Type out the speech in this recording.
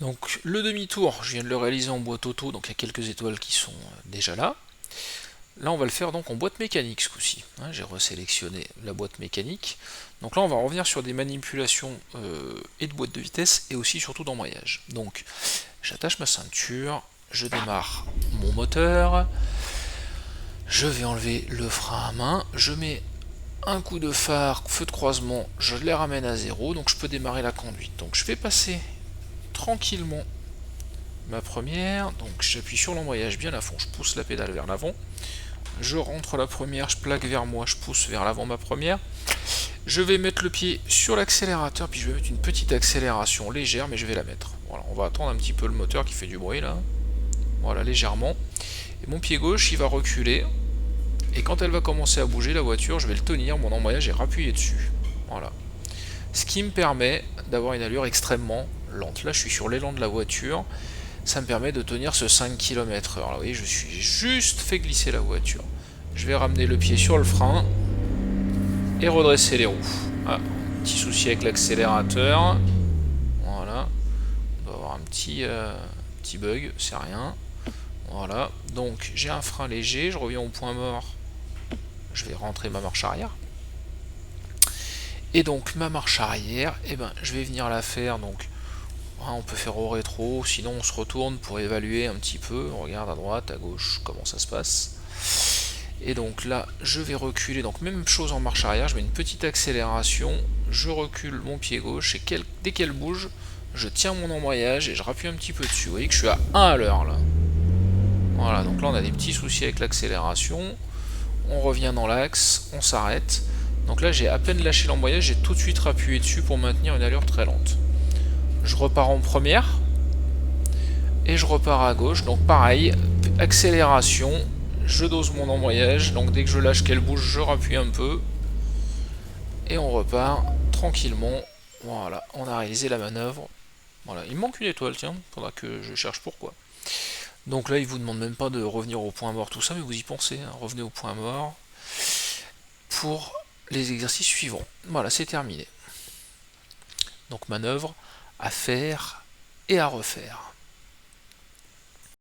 Donc le demi-tour, je viens de le réaliser en boîte auto, donc il y a quelques étoiles qui sont déjà là. Là on va le faire donc en boîte mécanique ce coup-ci. J'ai resélectionné la boîte mécanique. Donc là on va revenir sur des manipulations et de boîte de vitesse et aussi surtout d'embrayage. Donc j'attache ma ceinture, je démarre mon moteur, je vais enlever le frein à main, je mets un coup de phare, feu de croisement, je les ramène à zéro, donc je peux démarrer la conduite. Donc je vais passer tranquillement ma première, donc j'appuie sur l'embrayage bien à fond, je pousse la pédale vers l'avant, je rentre la première, je plaque vers moi, je pousse vers l'avant ma première, je vais mettre le pied sur l'accélérateur, puis je vais mettre une petite accélération légère, mais je vais la mettre. Voilà, on va attendre un petit peu le moteur qui fait du bruit là, voilà, légèrement, et mon pied gauche il va reculer, et quand elle va commencer à bouger la voiture, je vais le tenir, mon embrayage est rappuyé dessus, voilà. Ce qui me permet d'avoir une allure extrêmement lente. Là je suis sur l'élan de la voiture, ça me permet de tenir ce 5 km/h. Là, vous voyez, je suis juste fait glisser la voiture. Je vais ramener le pied sur le frein et redresser les roues. Ah, petit souci avec l'accélérateur. Voilà. On doit avoir un petit bug, c'est rien. Voilà. Donc j'ai un frein léger, je reviens au point mort. Je vais rentrer ma marche arrière. Et donc ma marche arrière, eh ben, je vais venir la faire donc. On peut faire au rétro, sinon on se retourne pour évaluer un petit peu, on regarde à droite, à gauche, comment ça se passe. Et donc là, je vais reculer, donc même chose en marche arrière, je mets une petite accélération, je recule mon pied gauche, et dès qu'elle bouge, je tiens mon embrayage et je rappuie un petit peu dessus. Vous voyez que je suis à 1 à l'heure là. Voilà, donc là on a des petits soucis avec l'accélération, on revient dans l'axe, on s'arrête. Donc là j'ai à peine lâché l'embrayage, j'ai tout de suite rappuyé dessus pour maintenir une allure très lente. Je repars en première et je repars à gauche, donc pareil, accélération, je dose mon embrayage, donc dès que je lâche qu'elle bouge, je rappuie un peu et on repart tranquillement. Voilà, on a réalisé la manœuvre. Voilà, il me manque une étoile, tiens, faudra que je cherche pourquoi. Donc là, il vous demande même pas de revenir au point mort, tout ça, mais vous y pensez, hein, revenez au point mort pour les exercices suivants. Voilà, c'est terminé. Donc manœuvre à faire et à refaire.